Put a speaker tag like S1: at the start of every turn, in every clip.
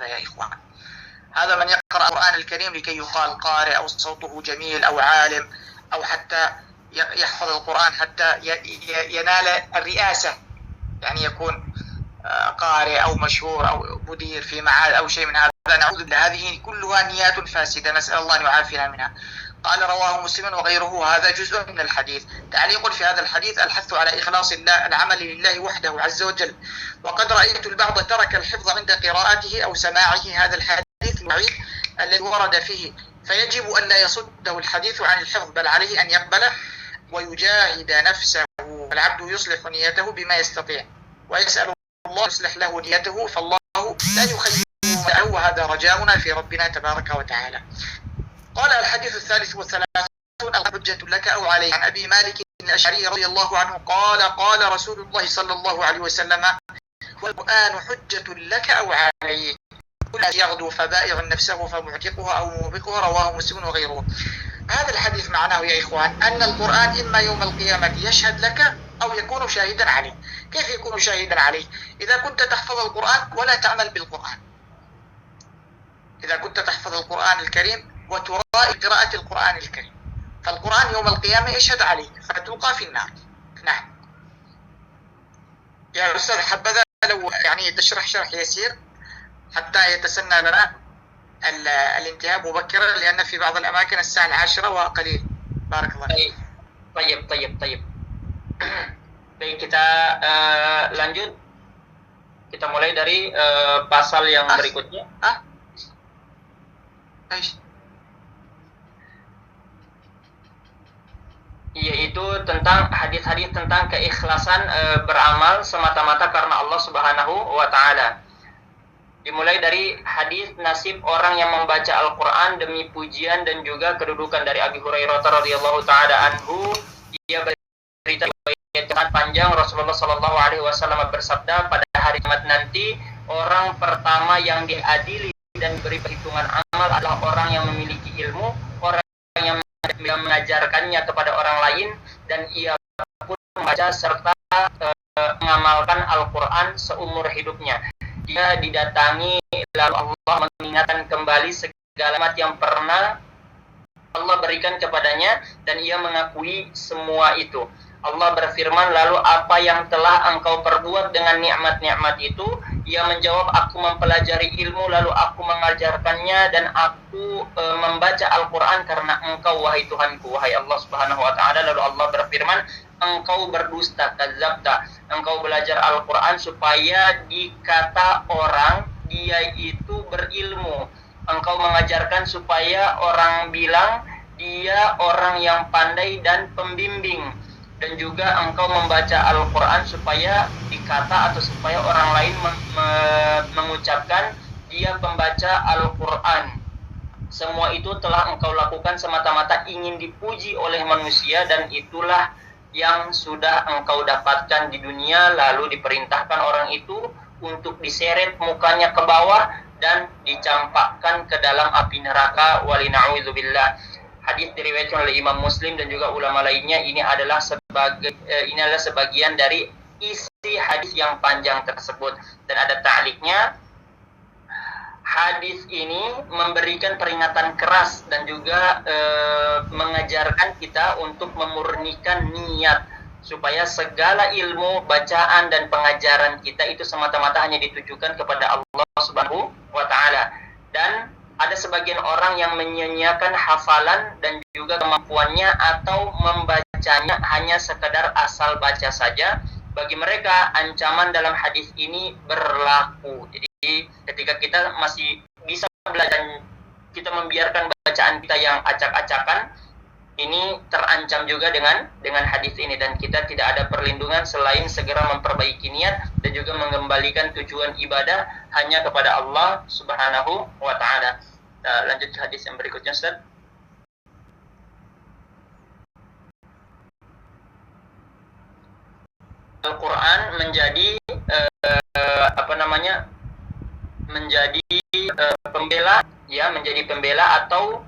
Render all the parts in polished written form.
S1: يا إخوان. هذا من يقرأ القرآن الكريم لكي يقال قارئ أو صوته جميل أو عالم أو حتى يحفظ القرآن حتى ينال الرئاسة، يعني يكون قارئ أو مشهور أو مدير في معهد أو شيء من هذا. نعوذ بالله، هذه كلها نيات فاسدة، نسأل الله أن يعافينا منها. قال رواه مسلم وغيره. هذا جزء من الحديث. تعليق في هذا الحديث: الحث على إخلاص العمل لله وحده عز وجل. وقد رأيت البعض ترك الحفظ عند قراءته أو سماعه هذا الحديث الوعيد الذي ورد فيه، فيجب أن لا يصده الحديث عن الحفظ، بل عليه أن يقبله ويجاهد نفسه. العبد يصلح نيته بما يستطيع ويسأل الله يصلح له نيته، فالله لا يخيب له، وهذا رجاؤنا في ربنا تبارك وتعالى. قال الحديث الثالث والثلاثون: الحجة لك أو عليك. عن أبي مالك الأشعري رضي الله عنه قال: قال رسول الله صلى الله عليه وسلم: والقرآن حجة لك أو عليك، كل يغدو فبائع نفسه فمعتقها أو موبقها. رواه مسلم وغيره. هذا الحديث معناه يا إخوان أن القرآن إما يوم القيامة يشهد لك أو يكون شاهدا عليك. كيف يكون شاهدا عليك؟ إذا كنت تحفظ القرآن ولا تعمل بالقرآن، إذا كنت تحفظ القرآن الكريم وترائي قراءة القرآن الكريم، فالقرآن يوم القيامة يشهد عليك فتلقى في النار. نعم يا أستاذ، حبذا لو يعني تشرح شرح يسير حتى يتسنى لنا الانتهاء مبكرا، لأن في بعض الأماكن الساعة 10 وقليل. بارك الله فيك.
S2: طيب. Baik, kita lanjut. Kita mulai dari pasal yang berikutnya. Yaitu tentang hadis-hadis tentang keikhlasan beramal semata-mata karena Allah Subhanahu wa taala. Dimulai dari hadis nasib orang yang membaca Al-Qur'an demi pujian dan juga kedudukan dari Abi Hurairah radhiyallahu taala anhu. Ia bercerita sangat panjang, Rasulullah sallallahu alaihi wasallam bersabda, pada hari kiamat nanti orang pertama yang diadili dan beri perhitungan amal adalah orang yang memiliki ilmu, orang yang mengajarkannya kepada orang lain, dan ia pun membaca serta mengamalkan Al-Quran seumur hidupnya. Dia didatangi lalu Allah mengingatkan kembali segala nikmat yang pernah Allah berikan kepadanya, dan ia mengakui semua itu. Allah berfirman, lalu apa yang telah engkau perbuat dengan nikmat-nikmat itu? Ia menjawab, aku mempelajari ilmu lalu aku mengajarkannya, dan aku membaca Al-Quran karena engkau wahai Tuhanku, wahai Allah Subhanahu wa ta'ala. Lalu Allah berfirman, engkau berdusta, kadzabta. Engkau belajar Al-Quran supaya dikata orang dia itu berilmu. Engkau mengajarkan supaya orang bilang dia orang yang pandai dan pembimbing. Dan juga engkau membaca Al-Quran supaya dikata atau supaya orang lain mengucapkan dia pembaca Al-Quran. Semua itu telah engkau lakukan semata-mata ingin dipuji oleh manusia, dan itulah yang sudah engkau dapatkan di dunia. Lalu diperintahkan orang itu untuk diseret mukanya ke bawah dan dicampakkan ke dalam api neraka. Walina'udzubillah. Hadis diriwayatkan oleh Imam Muslim dan juga ulama lainnya. Ini adalah sebagian dari isi hadis yang panjang tersebut. Dan ada ta'liqnya. Hadis ini memberikan peringatan keras dan juga mengajarkan kita untuk memurnikan niat, supaya segala ilmu, bacaan dan pengajaran kita itu semata-mata hanya ditujukan kepada Allah Subhanahu wa taala. Dan ada sebagian orang yang menyia-nyiakan hafalan dan juga kemampuannya atau membacanya hanya sekedar asal baca saja. Bagi mereka ancaman dalam hadis ini berlaku. Jadi ketika kita masih bisa belajar, kita membiarkan bacaan kita yang acak-acakan, ini terancam juga dengan hadis ini, dan kita tidak ada perlindungan selain segera memperbaiki niat dan juga mengembalikan tujuan ibadah hanya kepada Allah Subhanahu wa taala. Lanjut ke hadis yang berikutnya, Ustaz. Al-Quran menjadi menjadi pembela, ya, menjadi pembela atau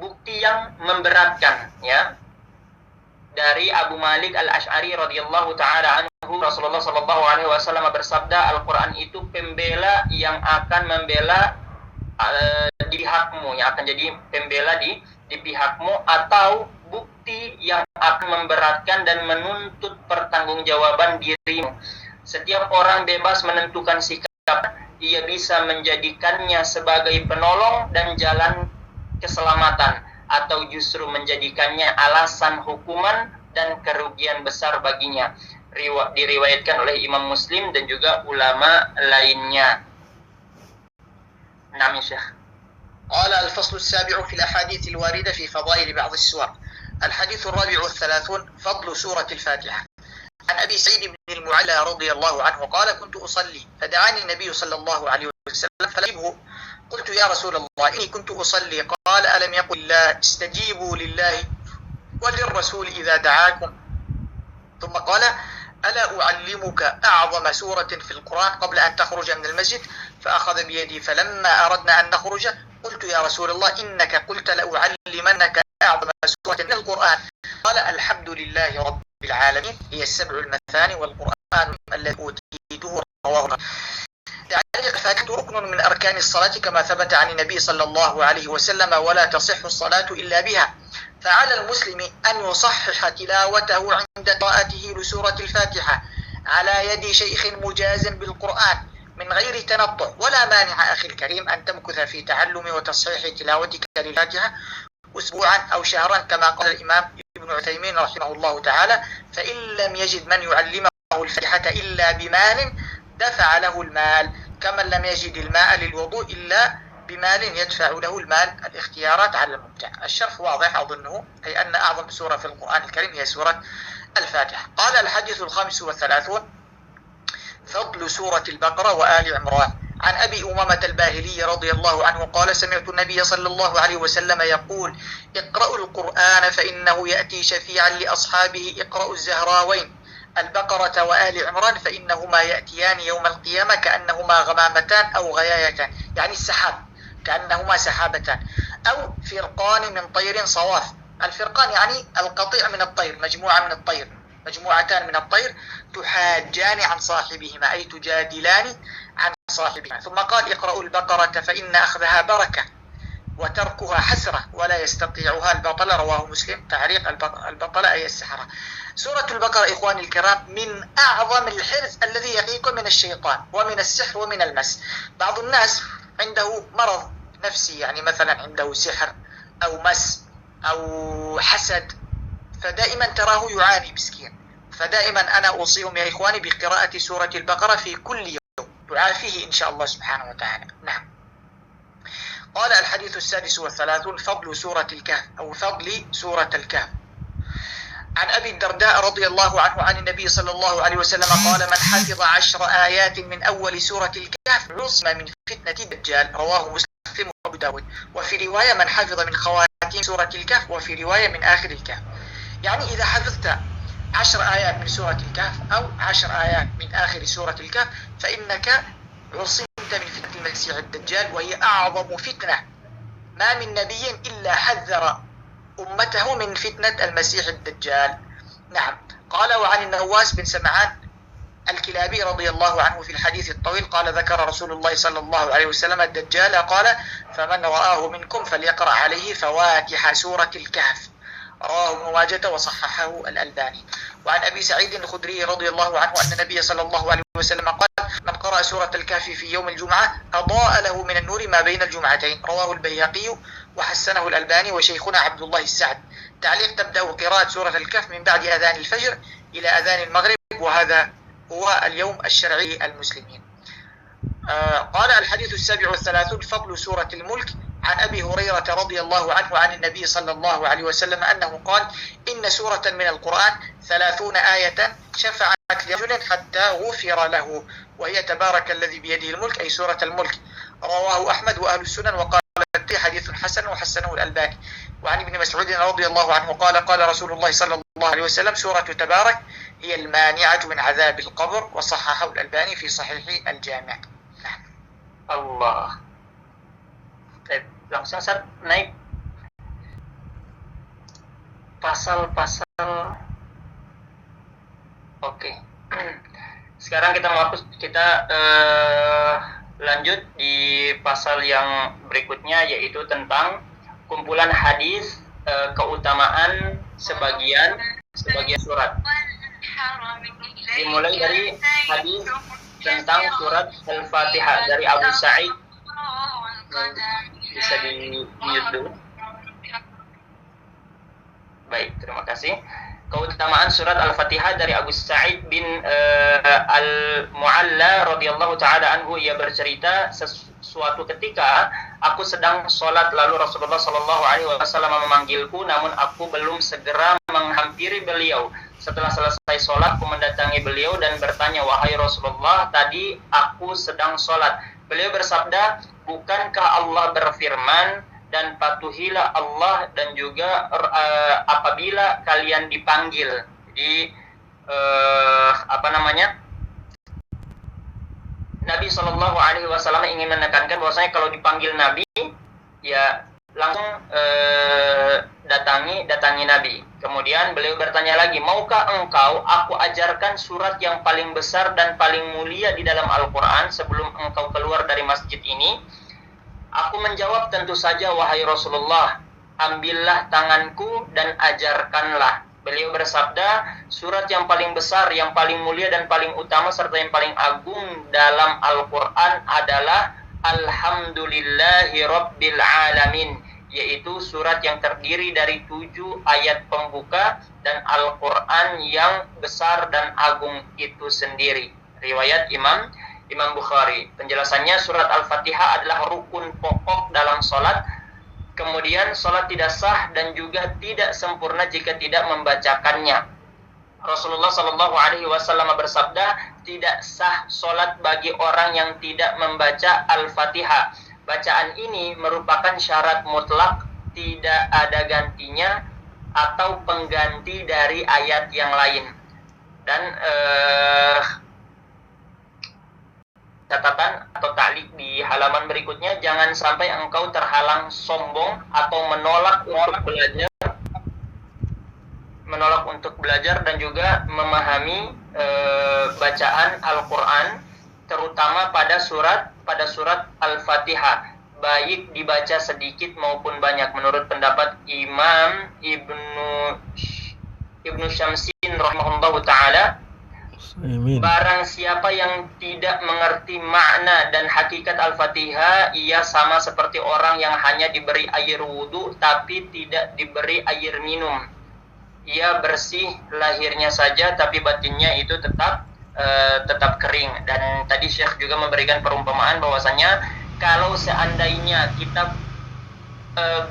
S2: bukti yang memberatkan, ya. dari Abu Malik Al-Asy'ari radhiyallahu taala anhu, Rasulullah sallallahu alaihi wasallam bersabda, Al-Qur'an itu pembela yang akan membela di pihakmu, yang akan jadi pembela di pihakmu, atau bukti yang akan memberatkan dan menuntut pertanggungjawaban dirimu. Setiap orang bebas menentukan sikap, ia bisa menjadikannya sebagai penolong dan jalan keselamatan, atau justru menjadikannya alasan hukuman dan kerugian besar baginya. Diriwayatkan oleh Imam Muslim dan juga ulama lainnya. نعم يا شيخ.
S1: قال الفصل السابع في الأحاديث الواردة في فضائل بعض السور. الحديث الرابع والثلاثون فضل سورة الفاتحة. عن أبي سعيد بن المعلى رضي الله عنه قال كنت أصلي فدعاني النبي صلى الله عليه وسلم فلجبه قلت يا رسول الله إني كنت أصلي قال ألم يقل الله استجيبوا لله وللرسول إذا دعاكم ثم قال ألا أعلمك أعظم سورة في القرآن قبل أن تخرج من المسجد فأخذ بيدي فلما أردنا أن نخرج قلت يا رسول الله إنك قلت لأعلمنك أعظم سورة من القرآن قال الحمد لله رب العالمين هي السبع المثاني والقرآن الذي أوتيته رواه. تعليق الفاتحة ركن من أركان الصلاة كما ثبت عن النبي صلى الله عليه وسلم ولا تصح الصلاة إلا بها، فعلى المسلم أن يصحح تلاوته عند قراءته لسورة الفاتحة على يد شيخ مجاز بالقرآن من غير تنطع، ولا مانع أخي الكريم أن تمكث في تعلم وتصحيح تلاوتك للفاتحة أسبوعا أو شهرا كما قال الإمام ابن عثيمين رحمه الله تعالى، فإن لم يجد من يعلمه الفاتحة إلا بمال دفع له المال كمن لم يجد الماء للوضوء إلا بمال يدفع له المال. الاختيارات على الممتع. الشرح واضح أظنه، أي أن أعظم سورة في القرآن الكريم هي سورة الفاتحة. قال الحديث الخامس والثلاثون فضل سورة البقرة وآل عمران. عن أبي أمامة الباهلي رضي الله عنه قال سمعت النبي صلى الله عليه وسلم يقول اقرأوا القرآن فإنه يأتي شفيعا لأصحابه اقرأوا الزهراوين البقرة وآل عمران فإنهما يأتيان يوم القيامة كأنهما غمامتان أو غيايتان، يعني السحاب، كأنهما سحابتان، أو فرقان من طير صواف. الفرقان يعني القطيع من الطير، مجموعة من الطير، مجموعتان من الطير تحاجان عن صاحبهما، أي تجادلان عن صاحبهما. ثم قال اقرأوا البقرة فإن أخذها بركة وتركها حسرة ولا يستطيعها البطل، رواه مسلم. تعريق البطل أي السحرة. سورة البقرة إخواني الكرام من أعظم الحرز الذي يقيكم من الشيطان ومن السحر ومن المس. بعض الناس عنده مرض نفسي، يعني مثلا عنده سحر أو مس أو حسد، فدائما تراه يعاني مسكين. فدائما أنا أوصيهم يا إخواني بقراءة سورة البقرة في كل يوم، تعافيه إن شاء الله سبحانه وتعالى. نعم. قال الحديث السادس والثلاثون فضل سورة الكهف أو فضل سورة الكهف. عن أبي الدرداء رضي الله عنه عن النبي صلى الله عليه وسلم قال من حفظ 10 آيات من أول سورة الكهف عصم من فتنة الدجال، رواه مسلم وأبو داود. وفي رواية من حفظ من خواتيم سورة الكهف، وفي رواية من آخر الكهف. يعني إذا حفظت 10 آيات من سورة الكهف أو 10 آيات من آخر سورة الكهف فإنك عصمت من فتنة المسيح الدجال، وهي أعظم فتنة، ما من نبي إلا حذر أمته من فتنة المسيح الدجال. نعم. قال وعن النواس بن سمعان الكلابي رضي الله عنه في الحديث الطويل قال ذكر رسول الله صلى الله عليه وسلم الدجال قال فمن رآه منكم فليقرأ عليه فواتح سورة الكهف، رواه ابن ماجه وصححه الألباني. وعن أبي سعيد الخدري رضي الله عنه أن النبي صلى الله عليه وسلم قال من قرأ سورة الكهف في يوم الجمعة أضاء له من النور ما بين الجمعتين، رواه البيهقي وحسنه الألباني وشيخنا عبد الله السعد. تعليق تبدأ قراءة سورة الكهف من بعد أذان الفجر إلى أذان المغرب، وهذا هو اليوم الشرعي للمسلمين. قال الحديث السابع والثلاثون فضل سورة الملك. عن أبي هريرة رضي الله عنه عن النبي صلى الله عليه وسلم أنه قال إن سورة من القرآن 30 آية شفعت لرجل حتى غفر له، وهي تبارك الذي بيده الملك، أي سورة الملك. رواه أحمد وأهل السنن وقال حديث حسن وحسنه الألباني. وعن ابن مسعود رضي الله عنه قال قال رسول الله صلى الله عليه وسلم سورة تبارك هي المانعة من عذاب القبر، وصححه الألباني في صحيح الجامع.
S2: Allah. Langsung naik pasal-pasal Oke. Sekarang kita lanjut di pasal yang berikutnya, yaitu tentang kumpulan hadis, keutamaan sebagian surat. Dimulai dari hadis tentang surat Al-Fatihah dari Abu Sa'id. Bisa di-mute dulu. Baik, terima kasih. Keutamaan surat Al-Fatihah dari Abu Sa'id bin Al-Mu'alla radhiyallahu ta'ala anhu. Ia bercerita, suatu ketika aku sedang sholat, lalu Rasulullah sallallahu alaihi wasallam memanggilku, namun aku belum segera menghampiri beliau. Setelah selesai sholat, aku mendatangi beliau dan bertanya, "Wahai Rasulullah, tadi aku sedang sholat." Beliau bersabda, "Bukankah Allah berfirman, dan patuhilah Allah dan juga apabila kalian dipanggil." Jadi Nabi Shallallahu Alaihi Wasallam ingin menekankan bahwasanya kalau dipanggil Nabi, ya langsung datangi Nabi. Kemudian beliau bertanya lagi, "Maukah engkau aku ajarkan surat yang paling besar dan paling mulia di dalam Al-Quran sebelum engkau keluar dari masjid ini?" Aku menjawab, "Tentu saja wahai Rasulullah, ambillah tanganku dan ajarkanlah." Beliau bersabda, "Surat yang paling besar, yang paling mulia dan paling utama serta yang paling agung dalam Al-Quran adalah Alhamdulillahi Rabbil Alamin," yaitu surat yang terdiri dari 7 ayat pembuka dan Al-Quran yang besar dan agung itu sendiri. Riwayat Imam Bukhari. Penjelasannya, surat Al-Fatihah adalah rukun pokok dalam sholat. Kemudian sholat tidak sah dan juga tidak sempurna jika tidak membacakannya. Rasulullah Shallallahu Alaihi Wasallam bersabda, "Tidak sah sholat bagi orang yang tidak membaca Al-Fatihah." Bacaan ini merupakan syarat mutlak, tidak ada gantinya atau pengganti dari ayat yang lain. Dan catatan atau ta'liq di halaman berikutnya, jangan sampai engkau terhalang sombong atau menolak untuk belajar dan juga memahami bacaan Al-Quran, terutama pada surat Al-Fatihah, baik dibaca sedikit maupun banyak. Menurut pendapat Imam Ibnu Syamsin rahimahullahu ta'ala, barang siapa yang tidak mengerti makna dan hakikat Al-Fatihah, ia sama seperti orang yang hanya diberi air wudhu tapi tidak diberi air minum. Ia bersih lahirnya saja tapi batinnya itu tetap kering. Dan tadi Syekh juga memberikan perumpamaan bahwasanya kalau seandainya kita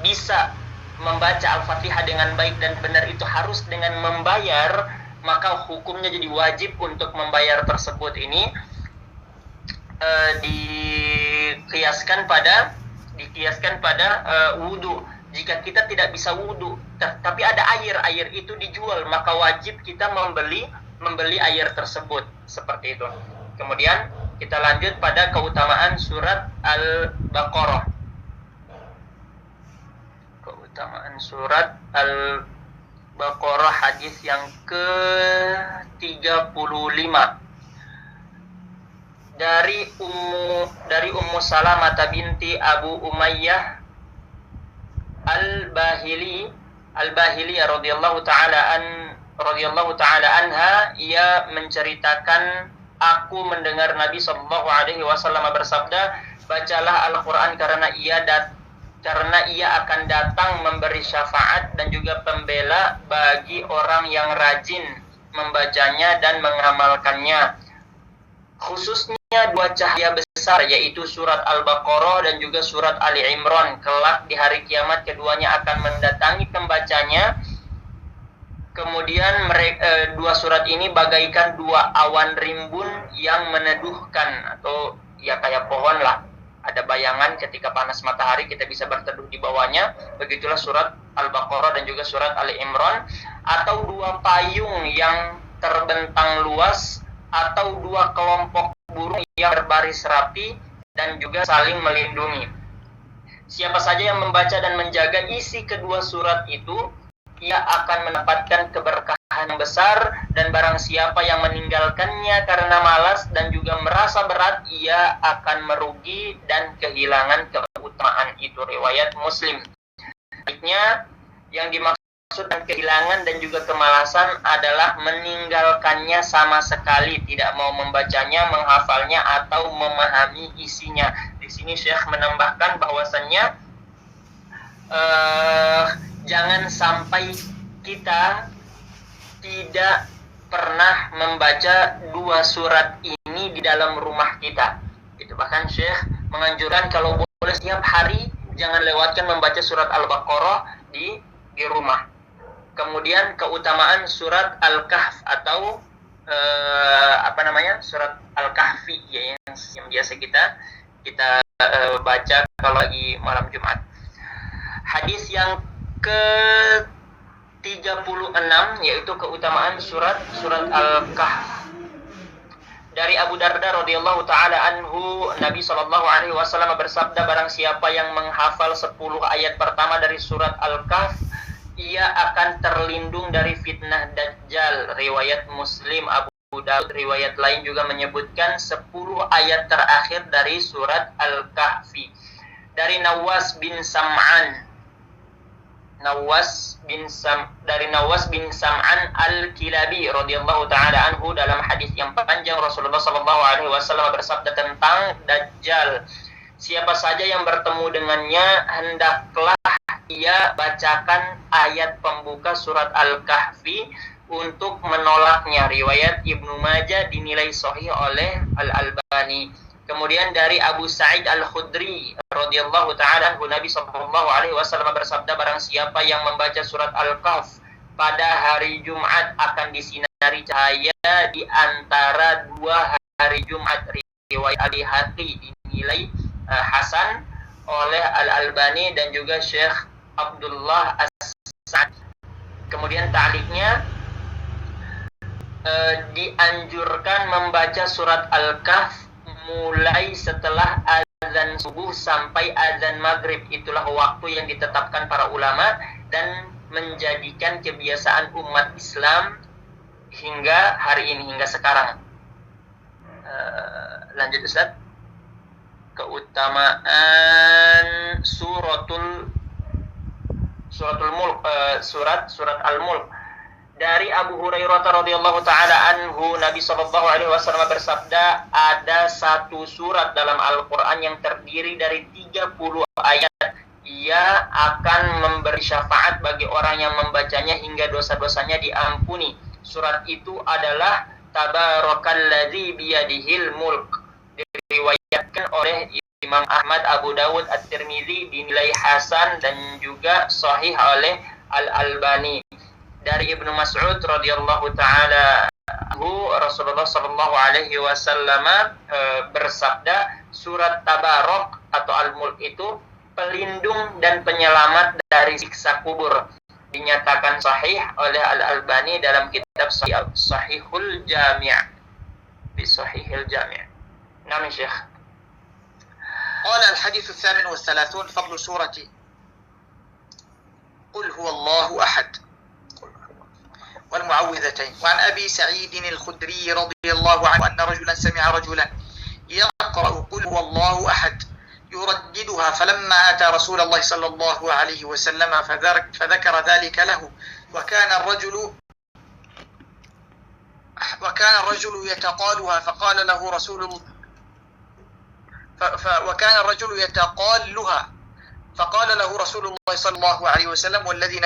S2: bisa membaca Al-Fatihah dengan baik dan benar, itu harus dengan membayar, maka hukumnya jadi wajib untuk membayar tersebut. Ini dikiaskan pada wudu. Jika kita tidak bisa wudu tapi ada air itu dijual, maka wajib kita membeli air tersebut, seperti itu. Kemudian kita lanjut pada keutamaan surat Al-Baqarah. Keutamaan surat Al-Baqarah, hadis yang ke-35 dari Ummu Salamah binti Abu Umayyah Al-Bahili radhiyallahu taala anha. Ia menceritakan, aku mendengar Nabi sallallahu alaihi wasallam bersabda, "Bacalah Al-Qur'an karena ia akan datang memberi syafaat dan juga pembela bagi orang yang rajin membacanya dan mengamalkannya." Khususnya 2 cahaya besar, yaitu surat Al-Baqarah dan juga surat Ali Imran. Kelak di hari kiamat keduanya akan mendatangi pembacanya. Kemudian 2 surat ini bagaikan 2 awan rimbun yang meneduhkan, atau ya kayak pohon lah. Ada bayangan ketika panas matahari kita bisa berteduh di bawahnya. Begitulah surat Al-Baqarah dan juga surat Ali Imran. Atau 2 payung yang terbentang luas, atau 2 kelompok burung yang berbaris rapi dan juga saling melindungi. Siapa saja yang membaca dan menjaga isi kedua surat itu, ia akan mendapatkan keberkahan kesalahan yang besar, dan barang siapa yang meninggalkannya karena malas dan juga merasa berat, ia akan merugi dan kehilangan keutamaan itu. Riwayat Muslim. Sebaliknya, yang dimaksud dengan kehilangan dan juga kemalasan adalah meninggalkannya sama sekali, tidak mau membacanya, menghafalnya, atau memahami isinya. Di sini Syekh menambahkan bahwasannya jangan sampai kita tidak pernah membaca 2 surat ini di dalam rumah kita. Itu bahkan Syekh menganjurkan kalau boleh setiap hari jangan lewatkan membaca surat Al-Baqarah di rumah. Kemudian keutamaan surat Al-Kahf atau surat Al-Kahfi ya, yang biasa kita baca kalau lagi malam Jumat. Hadis yang ke-36 yaitu keutamaan surat Al-Kahf. Dari Abu Darda radhiyallahu taala anhu, Nabi sallallahu alaihi wasallam bersabda, barang siapa yang menghafal 10 ayat pertama dari surat Al-Kahf, ia akan terlindung dari fitnah Dajjal. Riwayat Muslim, Abu Dawud, riwayat lain juga menyebutkan 10 ayat terakhir dari surat Al-Kahfi. Dari Nawas bin Sam'an Al-Kilabi radhiyallahu taala anhu, dalam hadis yang panjang Rasulullah sallallahu alaihi wasallam bersabda tentang Dajjal, siapa saja yang bertemu dengannya hendaklah ia bacakan ayat pembuka surat Al-Kahfi untuk menolaknya. Riwayat Ibnu Majah, dinilai sahih oleh Al-Albani. Kemudian dari Abu Sa'id Al-Khudri radhiyallahu taala anhu, Nabi sallallahu alaihi wasallam bersabda, barang siapa yang membaca surat Al-Kahf pada hari Jumat akan disinari cahaya di antara 2 hari Jumat. Riwayat Al-Haqi, dinilai hasan oleh Al-Albani dan juga Syekh Abdullah As-Sa'd. Kemudian ta'liqnya, dianjurkan membaca surat Al-Kahf mulai setelah azan subuh sampai azan maghrib. Itulah waktu yang ditetapkan para ulama dan menjadikan kebiasaan umat Islam hingga hari ini, hingga sekarang. Lanjut Ustaz. Keutamaan suratul Mulk, surat Al-Mulk. Dari Abu Hurairah radhiyallahu taala anhu, Nabi sallallahu alaihi wasallam bersabda, ada 1 surat dalam Al-Qur'an yang terdiri dari 30 ayat. Ia akan memberi syafaat bagi orang yang membacanya hingga dosa-dosanya diampuni. Surat itu adalah Tabarakalladzi biyadihil mulk. Diriwayatkan oleh Imam Ahmad, Abu Dawud, At-Tirmidzi, dinilai hasan dan juga sahih oleh Al-Albani. Dari Ibnu Mas'ud radhiyallahu taala anhu, Rasulullah sallallahu alaihi wasallam bersabda, surat Tabarak atau Al-Mulk itu pelindung dan penyelamat dari siksa kubur. Dinyatakan sahih oleh Al-Albani dalam kitab Sahihul Jami'. Bi Sahihil Jami'. Naam Syekh.
S1: قال الحديث 38 فضل سورة قل هو الله أحد والمعوذتين. وعن أبي سعيد الخدري رضي الله عنه أن رجلا سمع رجلا يقرأ قل هو الله أحد يرددها، فلما أتى رسول الله صلى الله عليه وسلم فذكر ذلك له، وكان الرجل يتقالها، فقال له رسول الله فقال له رسول الله صلى الله عليه وسلم والذي